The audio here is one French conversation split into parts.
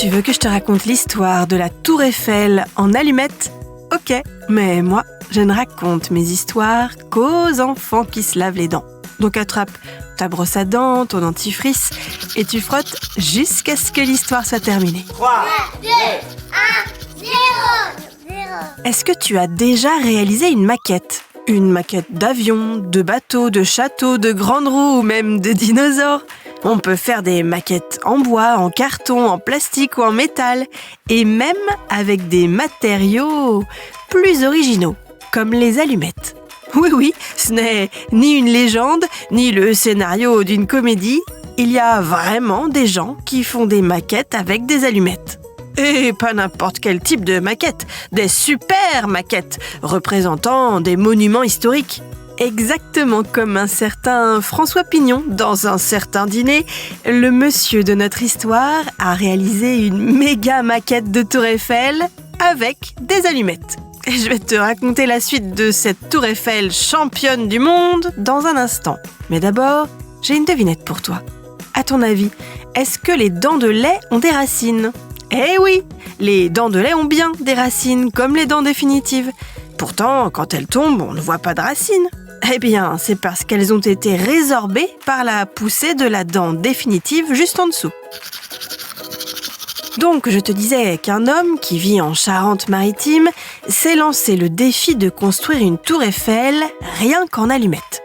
Tu veux que je te raconte l'histoire de la Tour Eiffel en allumettes ? Ok, mais moi, je ne raconte mes histoires qu'aux enfants qui se lavent les dents. Donc attrape ta brosse à dents, ton dentifrice, et tu frottes jusqu'à ce que l'histoire soit terminée. 3, 2, 1, 0. Est-ce que tu as déjà réalisé une maquette ? Une maquette d'avion, de bateau, de château, de grandes roues ou même de dinosaures ? On peut faire des maquettes en bois, en carton, en plastique ou en métal, et même avec des matériaux plus originaux, comme les allumettes. Oui, ce n'est ni une légende, ni le scénario d'une comédie. Il y a vraiment des gens qui font des maquettes avec des allumettes. Et pas n'importe quel type de maquette, des super maquettes représentant des monuments historiques. Exactement comme un certain François Pignon dans un certain dîner, le monsieur de notre histoire a réalisé une méga maquette de Tour Eiffel avec des allumettes. Et je vais te raconter la suite de cette Tour Eiffel championne du monde dans un instant. Mais d'abord, j'ai une devinette pour toi. À ton avis, est-ce que les dents de lait ont des racines ? Eh oui, les dents de lait ont bien des racines, comme les dents définitives. Pourtant, quand elles tombent, on ne voit pas de racines. Eh bien, c'est parce qu'elles ont été résorbées par la poussée de la dent définitive juste en dessous. Donc, je te disais qu'un homme qui vit en Charente-Maritime s'est lancé le défi de construire une tour Eiffel rien qu'en allumettes.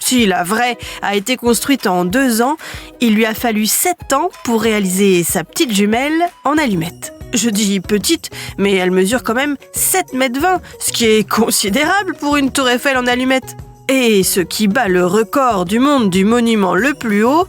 Si la vraie a été construite en 2 ans, il lui a fallu 7 ans pour réaliser sa petite jumelle en allumettes. Je dis petite, mais elle mesure quand même 7,20 m, ce qui est considérable pour une tour Eiffel en allumettes. Et ce qui bat le record du monde du monument le plus haut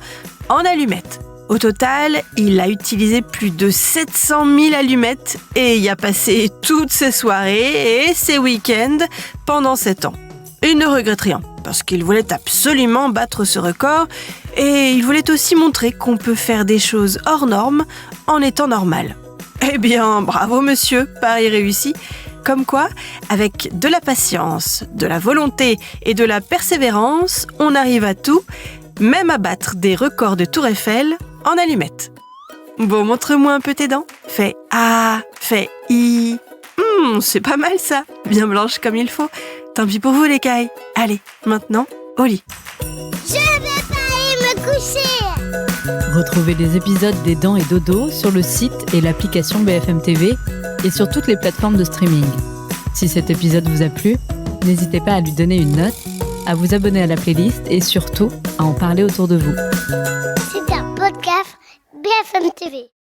en allumettes. Au total, il a utilisé plus de 700 000 allumettes et y a passé toutes ses soirées et ses week-ends pendant 7 ans. Il ne regrette rien, parce qu'il voulait absolument battre ce record et il voulait aussi montrer qu'on peut faire des choses hors normes en étant normal. Eh bien, bravo monsieur, pari réussi. Comme quoi, avec de la patience, de la volonté et de la persévérance, on arrive à tout, même à battre des records de Tour Eiffel en allumettes. Bon, montre-moi un peu tes dents. Fais A, fais I. C'est pas mal ça, bien blanche comme il faut. Tant pis pour vous les cailles. Allez, maintenant, au lit. Je vais pas aller me coucher. Retrouvez les épisodes des Dents et Dodo sur le site et l'application BFM TV et sur toutes les plateformes de streaming. Si cet épisode vous a plu, n'hésitez pas à lui donner une note, à vous abonner à la playlist et surtout à en parler autour de vous. C'est un podcast BFM TV.